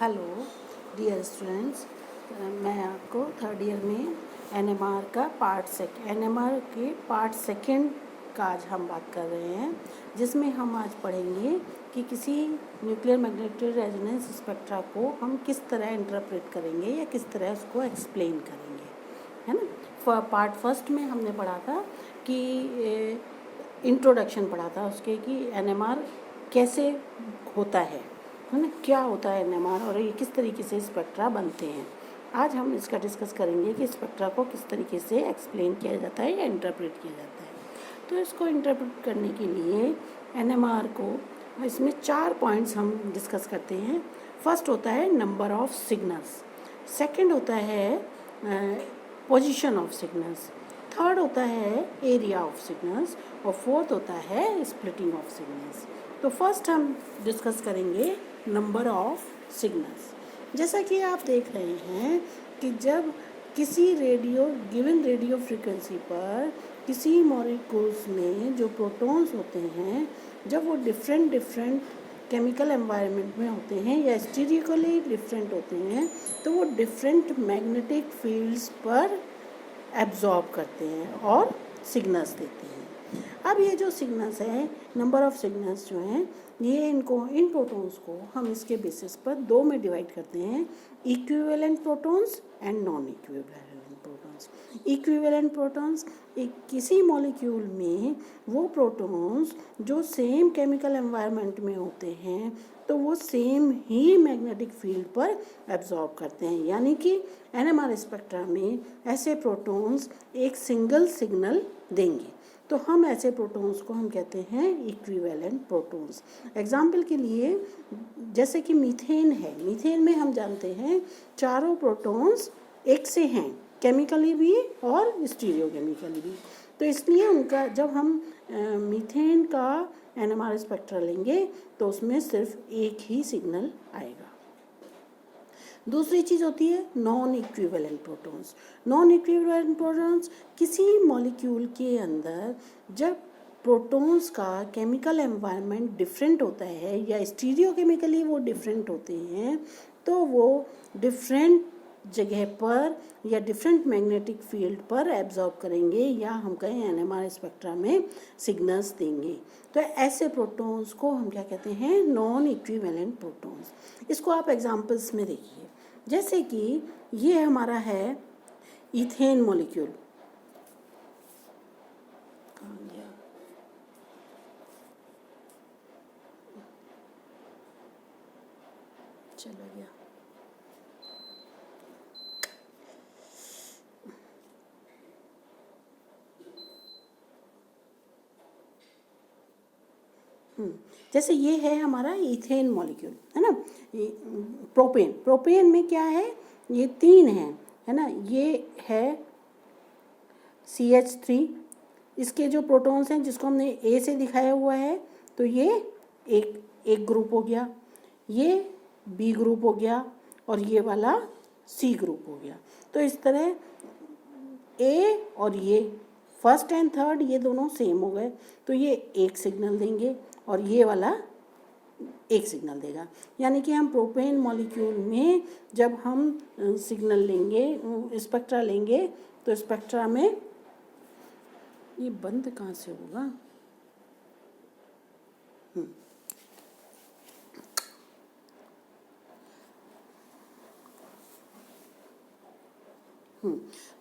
Hello dear students, मैं आपको third year में एनएमआर का एनएमआर के पार्ट सेकंड का आज हम बात कर रहे हैं, जिसमें हम आज पढ़ेंगे कि किसी न्यूक्लियर मैग्नेटिक रेजोनेंस स्पेक्ट्रा को हम किस तरह इंटरप्रेट करेंगे या किस तरह उसको एक्सप्लेन करेंगे, है ना। पार्ट फर्स्ट में हमने पढ़ा था कि इंट्रोडक्शन पढ़ा था उसके कि एनएमआर कैसे होता है ना, क्या होता है एनएमआर और ये किस तरीके से स्पेक्ट्रा बनते हैं। आज हम इसका डिस्कस करेंगे कि स्पेक्ट्रा को किस तरीके से एक्सप्लेन किया जाता है या इंटरप्रेट किया जाता है। तो इसको इंटरप्रेट करने के लिए एनएमआर को इसमें 4 पॉइंट्स हम डिस्कस करते हैं। फर्स्ट होता है नंबर ऑफ सिग्नल्स, सेकंड होता है पोजीशन ऑफ सिग्नल्स, थर्ड होता है एरिया ऑफ सिग्नल्स और फोर्थ होता है स्प्लिटिंग ऑफ सिग्नल्स। तो फर्स्ट हम डिस्कस करेंगे नंबर ऑफ सिग्नल्स। जैसा कि आप देख रहे हैं कि जब किसी गिवन रेडियो फ्रीक्वेंसी पर किसी मॉलिक्यूल्स में जो प्रोटॉन्स होते हैं, जब वो डिफरेंट केमिकल एनवायरनमेंट में होते हैं या स्टीरियोकली डिफरेंट होते हैं, तो वो डिफरेंट मैग्नेटिक फील्ड्स पर एब्जॉर्ब करते हैं और सिग्नल्स देते हैं। अब ये जो सिग्नल्स हैं, नंबर ऑफ सिग्नल्स जो हैं, ये इन प्रोटॉन्स को हम इसके बेसिस पर 2 में डिवाइड करते हैं, equivalent protons and non equivalent protons. Equivalent protons किसी मॉलिक्यूल में वो प्रोटॉन्स जो सेम केमिकल एनवायरनमेंट में होते हैं, तो वो सेम ही मैग्नेटिक फील्ड पर एब्जॉर्ब करते हैं। यानी कि एनएमआर स्पेक्ट्रा में ऐसे प्रोटॉन्स एक सिंगल सिग्नल देंगे, तो हम ऐसे प्रोटॉन्स को हम कहते हैं इक्विवेलेंट प्रोटॉन्स। एग्जाम्पल के लिए जैसे कि मीथेन है, मीथेन में हम जानते हैं चारों प्रोटॉन्स एक से हैं, केमिकली भी और स्टीरियोकेमिकली भी। तो इसलिए उनका जब हम मीथेन का एनएमआर स्पेक्ट्रा लेंगे तो उसमें सिर्फ एक ही सिग्नल आएगा। दूसरी चीज़ होती है non equivalent protons. Non equivalent protons किसी मॉलिक्यूल के अंदर जब प्रोटॉन्स का केमिकल एनवायरनमेंट डिफरेंट होता है या स्टीरियोकेमिकली वो डिफरेंट होते हैं, तो वो डिफरेंट जगह पर या डिफरेंट मैग्नेटिक फील्ड पर एब्जॉर्ब करेंगे या हम कहें एनएमआर स्पेक्ट्रा में सिग्नल्स देंगे। तो ऐसे प्रोटॉन्स को हम क्या कहते हैं, नॉन इक्विवेलेंट प्रोटॉन्स। इसको आप एग्जांपल्स में देखिए, जैसे कि ये हमारा है इथेन मॉलिक्यूल, चला गया। जैसे ये है हमारा इथेन मॉलिक्यूल, है ना। प्रोपेन में क्या है, ये 3 है ना। ये है CH3, इसके जो प्रोटॉन्स हैं जिसको हमने A से दिखाया हुआ है, तो ये एक ग्रुप हो गया, ये B ग्रुप हो गया और ये वाला C ग्रुप हो गया। तो इस तरह A और ये फर्स्ट एंड थर्ड ये दोनों सेम हो गए, तो ये एक सिग्नल देंगे और ये वाला एक सिग्नल देगा। यानी कि हम प्रोपेन मॉलिक्यूल में जब हम सिग्नल लेंगे, स्पेक्ट्रा लेंगे, तो स्पेक्ट्रा में ये बंद कहाँ से होगा,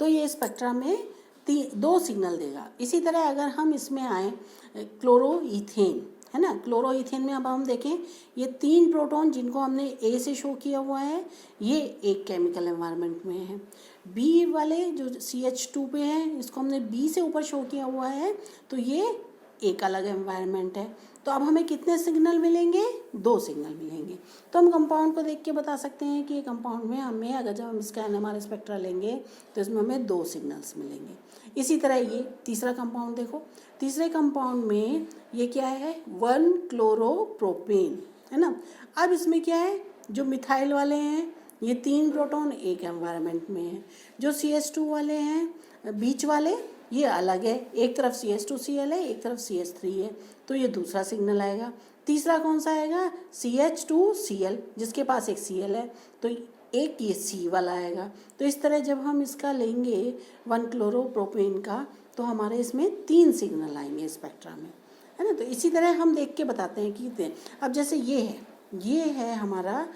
तो ये स्पेक्ट्रा में 2 सिग्नल देगा। इसी तरह अगर हम इसमें आए क्लोरोइथेन, है ना, क्लोरोइथेन में अब हम देखें ये 3 प्रोटॉन जिनको हमने A से शो किया हुआ है, ये एक केमिकल एनवायरनमेंट में है। B वाले जो CH2 पे हैं, इसको हमने B से ऊपर शो किया हुआ है, तो ये एक अलग एनवायरनमेंट है। तो अब हमें कितने सिग्नल मिलेंगे, 2 सिग्नल मिलेंगे। तो हम कंपाउंड को देख के बता सकते हैं कि कंपाउंड में हमें अगर जब हम इसका एनएमआर स्पेक्ट्रा लेंगे तो इसमें हमें 2 सिग्नल्स मिलेंगे। इसी तरह ये तीसरा कंपाउंड देखो, तीसरे कंपाउंड में ये क्या है, 1 क्लोरोप्रोपेन, है ना। अब इसमें क्या है, जो मिथाइल वाले हैं ये 3 प्रोटॉन एक एनवायरनमेंट में है, जो CH2 वाले हैं बीच वाले ये अलग है, एक तरफ CH2Cl है, एक तरफ CH3 है। तो ये दूसरा सिग्नल आएगा। तीसरा कौन सा आएगा, CH2Cl, जिसके पास एक Cl है, तो एक ये C वाला आएगा। तो इस तरह जब हम इसका लेंगे 1-क्लोरोप्रोपेन का, तो हमारे इसमें 3 सिग्नल आएंगे स्पेक्ट्रा में, है ना। तो इसी तरह हम देख के बताते हैं कि अब जैसे ये है हमारा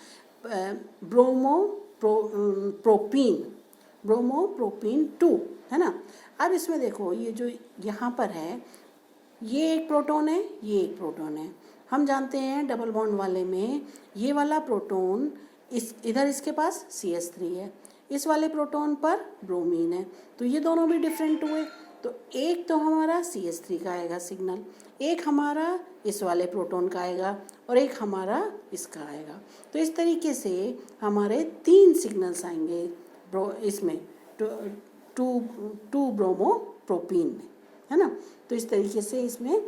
ब्रोमोप्रोपीन 2, है ना। अब इसमें देखो ये जो यहाँ पर है, ये एक प्रोटॉन है, ये एक प्रोटॉन है। हम जानते हैं डबल बॉन्ड वाले में ये वाला प्रोटॉन इधर इसके पास CH3 है, इस वाले प्रोटॉन पर ब्रोमीन है, तो ये दोनों भी डिफरेंट हुए। तो एक तो हमारा CH3 का आएगा सिग्नल, एक हमारा इस वाले प्रोटॉन का आएगा और एक हमारा इसका आएगा। तो इस तरीके से हमारे 3 सिग्नल्स आएंगे इसमें टू ब्रोमोप्रोपीन में, है ना। तो इस तरीके से इसमें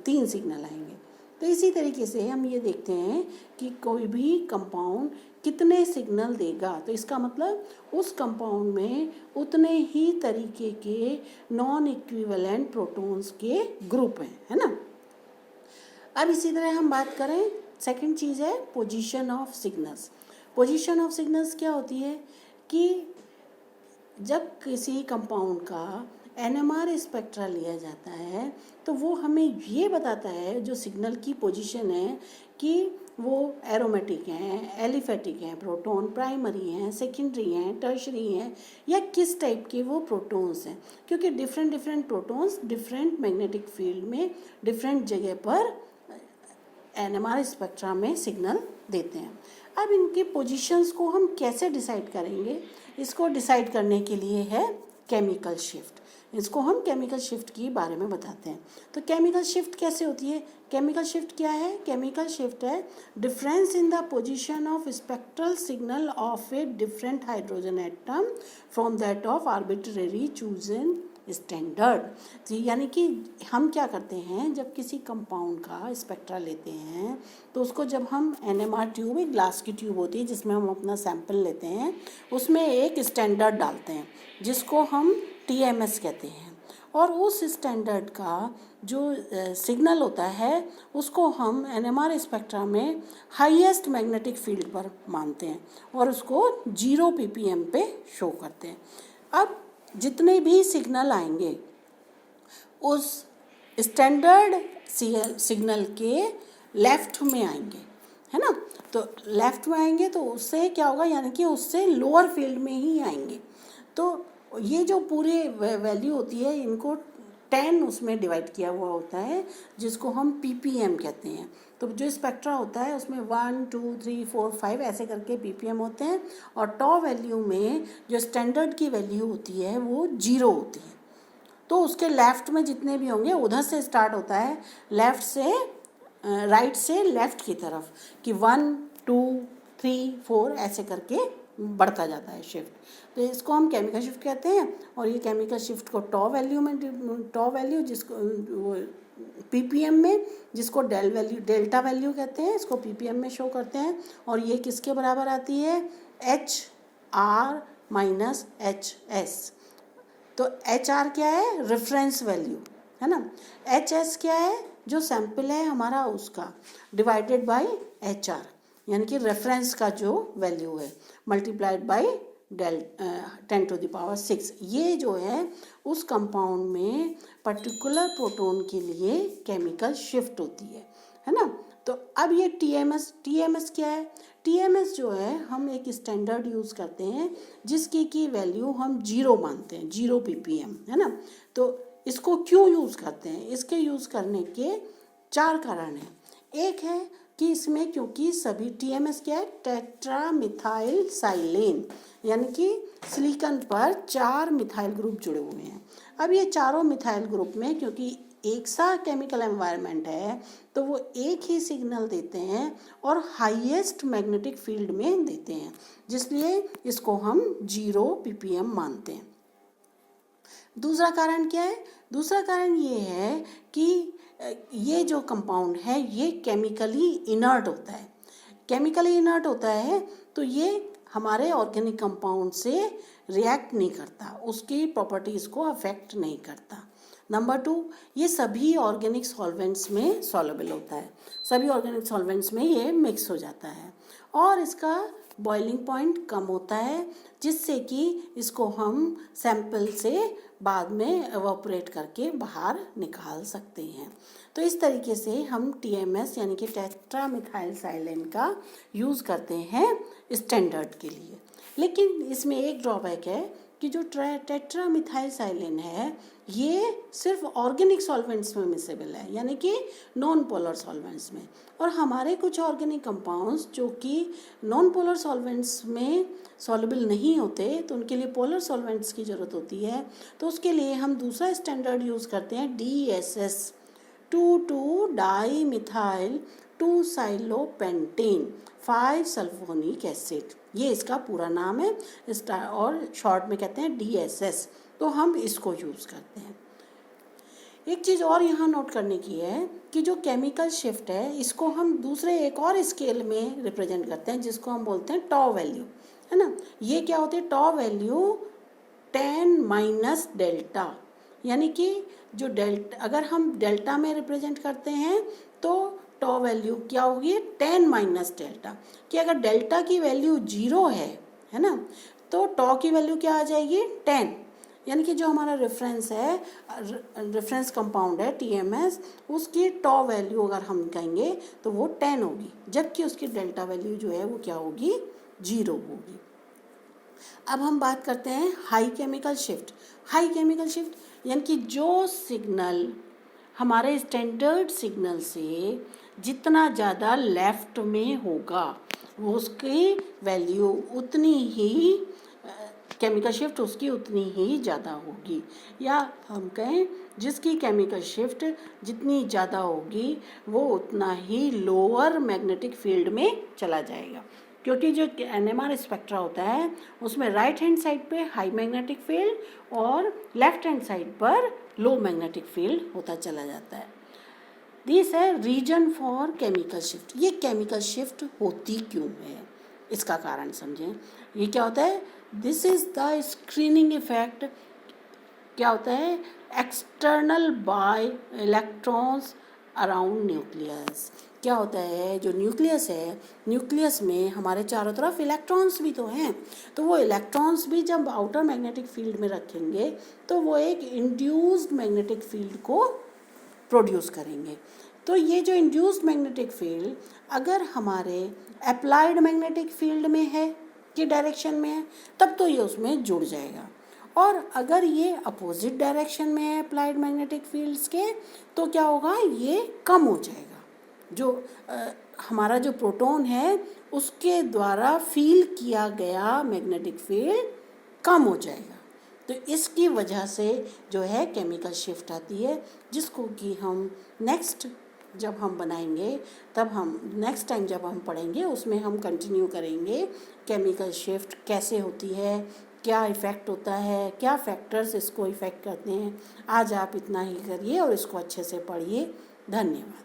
3 सिग्नल आएंगे। तो इसी तरीके से हम ये देखते हैं कि कोई भी कंपाउंड कितने सिग्नल देगा, तो इसका मतलब उस कंपाउंड में उतने ही तरीके के नॉन इक्विवेलेंट प्रोटॉन्स के ग्रुप हैं, है ना। अब इसी तरह हम बात करें, सेकंड चीज़ है position of signals. Position of signals क्या होती है कि जब किसी कंपाउंड का NMR स्पेक्ट्रा लिया जाता है तो वो हमें ये बताता है जो सिग्नल की पोजीशन है कि वो एरोमेटिक हैं, एलिफेटिक हैं, प्रोटॉन प्राइमरी हैं, सेकेंडरी हैं, टर्शरी हैं, या किस टाइप के वो प्रोटॉन्स हैं, क्योंकि different protons different magnetic field में डिफरेंट जगह पर NMR स्पेक्ट्रा में सिग्नल देते हैं। अब इनके पोजीशंस को हम कैसे डिसाइड करेंगे, इसको डिसाइड करने के लिए है केमिकल शिफ्ट। इसको हम केमिकल शिफ्ट के बारे में बताते हैं। तो केमिकल शिफ्ट कैसे होती है, केमिकल शिफ्ट क्या है, केमिकल शिफ्ट है difference in the position of spectral signal of a different hydrogen atom from that of arbitrary chosen standard. यानी कि हम क्या करते हैं, जब किसी कंपाउंड का स्पेक्ट्रा लेते हैं तो उसको जब हम NMR ट्यूब, एक ग्लास की ट्यूब होती है जिसमें हम अपना सैंपल लेते हैं, उसमें एक स्टैंडर्ड डालते हैं जिसको हम TMS कहते हैं, और उस स्टैंडर्ड का जो सिग्नल होता है उसको हम NMR स्पेक्ट्रा में हाईएस्ट मैग्नेटिक फील्ड पर मानते हैं और उसको 0 ppm पे शो करते हैं। अब जितने भी सिग्नल आएंगे उस स्टैंडर्ड सिग्नल के लेफ्ट में आएंगे, है ना। तो लेफ्ट में आएंगे तो उससे क्या होगा, यानी कि उससे लोअर फील्ड में ही आएंगे। तो ये जो पूरे वैल्यू होती है इनको 10 उसमें डिवाइड किया हुआ होता है जिसको हम ppm कहते हैं। तो जो स्पेक्ट्रा होता है उसमें 1 2 3 4 5 ऐसे करके ppm होते हैं, और टॉ वैल्यू में जो स्टैंडर्ड की वैल्यू होती है वो 0 होती है। तो उसके लेफ़्ट में जितने भी होंगे उधर से स्टार्ट होता है, लेफ़्ट से राइट से लेफ़्ट की तरफ, कि 1 2 3 4 ऐसे करके बढ़ता जाता है शिफ्ट। तो इसको हम केमिकल शिफ्ट कहते हैं। और ये केमिकल शिफ्ट को टॉ वैल्यू जिसको वो ppm में, जिसको डेल्टा वैल्यू कहते हैं, इसको ppm में शो करते हैं। और ये किसके बराबर आती है, HR माइनस HS। तो HR क्या है, रेफरेंस वैल्यू, है ना। HS क्या है, जो सैंपल है हमारा उसका, डिवाइडेड बाय HR, यानी कि रेफरेंस का जो वैल्यू है, मल्टीप्लाइड बाय 10⁶। ये जो है उस कंपाउंड में पर्टिकुलर प्रोटॉन के लिए केमिकल शिफ्ट होती है ना। तो अब ये TMS क्या है, TMS जो है हम एक स्टैंडर्ड यूज़ करते हैं जिसकी की वैल्यू हम 0 मानते हैं, 0 ppm, है ना। तो इसको क्यों यूज़ करते हैं, इसके यूज़ करने के 4 कारण हैं। एक है कि इसमें क्योंकि सभी TMS क्या है, टेट्रा मिथाइल साइलेन, यानी कि सिलिकॉन पर 4 मिथाइल ग्रुप जुड़े हुए हैं। अब ये चारों मिथाइल ग्रुप में क्योंकि एक सा केमिकल एनवायरनमेंट है तो वो एक ही सिग्नल देते हैं और हाईएस्ट मैग्नेटिक फील्ड में देते हैं, जिसलिए इसको हम 0 ppm मानते हैं। दूसरा कारण क्या है, दूसरा कारण ये है कि ये जो कंपाउंड है ये केमिकली इनर्ट होता है। केमिकली इनर्ट होता है तो ये हमारे ऑर्गेनिक कंपाउंड से रिएक्ट नहीं करता, उसकी प्रॉपर्टीज़ को अफेक्ट नहीं करता। नंबर 2, ये सभी ऑर्गेनिक सॉल्वेंट्स में सॉल्युबल होता है, सभी ऑर्गेनिक सॉल्वेंट्स में ये मिक्स हो जाता है और इसका बॉइलिंग पॉइंट कम होता है, जिससे कि इसको हम सैंपल से बाद में एवापोरेट करके बाहर निकाल सकते हैं। तो इस तरीके से हम TMS यानी कि टेट्रा मिथाइल साइलेन का यूज़ करते हैं स्टैंडर्ड के लिए। लेकिन इसमें एक ड्रॉबैक है कि जो टेट्रा मिथाइल साइलेन है ये सिर्फ ऑर्गेनिक सॉल्वेंट्स में मिसेबल है, यानी कि नॉन पोलर सॉल्वेंट्स में, और हमारे कुछ ऑर्गेनिक कंपाउंड्स जो कि नॉन पोलर सॉल्वेंट्स में सॉल्युबल नहीं होते तो उनके लिए पोलर सॉल्वेंट्स की ज़रूरत होती है। तो उसके लिए हम दूसरा स्टैंडर्ड यूज़ करते हैं DSS 2,2-डाईमिथाइल 2-साइलोपेंटेन 5-सल्फोनिक एसिड, ये इसका पूरा नाम है और शॉर्ट में कहते हैं DSS। तो हम इसको यूज़ करते हैं। एक चीज़ और यहाँ नोट करने की है कि जो केमिकल शिफ्ट है इसको हम दूसरे एक और स्केल में रिप्रेजेंट करते हैं जिसको हम बोलते हैं टॉ वैल्यू, है ना। ये क्या होती है, टॉ वैल्यू 10 - डेल्टा, यानी कि जो डेल्टा, अगर हम डेल्टा में रिप्रेजेंट करते हैं तो टॉ वैल्यू क्या होगी 10 - डेल्टा, कि अगर डेल्टा की वैल्यू 0 है ना, तो टॉ की वैल्यू क्या आ जाएगी 10, यानी कि जो हमारा रेफरेंस है, रेफरेंस कंपाउंड है TMS, उसकी टॉ वैल्यू अगर हम कहेंगे तो वो 10 होगी, जबकि उसकी डेल्टा वैल्यू जो है वो क्या होगी 0 होगी। अब हम बात करते हैं high chemical shift. High chemical shift यानी कि जो सिग्नल हमारे स्टैंडर्ड सिग्नल से जितना ज़्यादा लेफ्ट में होगा वो उसकी वैल्यू उतनी ही केमिकल शिफ्ट उसकी उतनी ही ज़्यादा होगी, या हम कहें जिसकी केमिकल शिफ्ट जितनी ज़्यादा होगी वो उतना ही लोअर मैग्नेटिक फील्ड में चला जाएगा, क्योंकि जो NMR स्पेक्ट्रा होता है उसमें राइट हैंड साइड पे हाई मैग्नेटिक फील्ड और लेफ्ट हैंड साइड पर लो मैग्नेटिक फील्ड होता चला जाता है। दिस है रीजन फॉर केमिकल शिफ्ट। ये केमिकल शिफ्ट होती क्यों है, इसका कारण समझें। ये क्या होता है, this is the screening effect. क्या होता है, external bye electrons around nucleus. क्या होता है, जो न्यूक्लियस है, न्यूक्लियस में हमारे चारों तरफ इलेक्ट्रॉन्स भी तो हैं, तो वो इलेक्ट्रॉन्स भी जब आउटर मैग्नेटिक फील्ड में रखेंगे तो वो एक इंड्यूस्ड मैग्नेटिक फील्ड को प्रोड्यूस करेंगे। तो ये जो इंड्यूस्ड मैग्नेटिक फील्ड अगर हमारे अप्लाइड मैग्नेटिक फील्ड में है कि डायरेक्शन में है तब तो ये उसमें जुड़ जाएगा, और अगर ये अपोजिट डायरेक्शन में है अप्लाइड मैग्नेटिक फील्ड्स के तो क्या होगा, ये कम हो जाएगा। जो हमारा जो प्रोटॉन है उसके द्वारा फील किया गया मैग्नेटिक फील्ड कम हो जाएगा। तो इसकी वजह से जो है केमिकल शिफ्ट आती है, जिसको कि हम नेक्स्ट जब हम बनाएंगे तब हम नेक्स्ट टाइम जब हम पढ़ेंगे उसमें हम कंटिन्यू करेंगे केमिकल शिफ्ट कैसे होती है, क्या इफ़ेक्ट होता है, क्या फैक्टर्स इसको इफ़ेक्ट करते हैं। आज आप इतना ही करिए और इसको अच्छे से पढ़िए। धन्यवाद।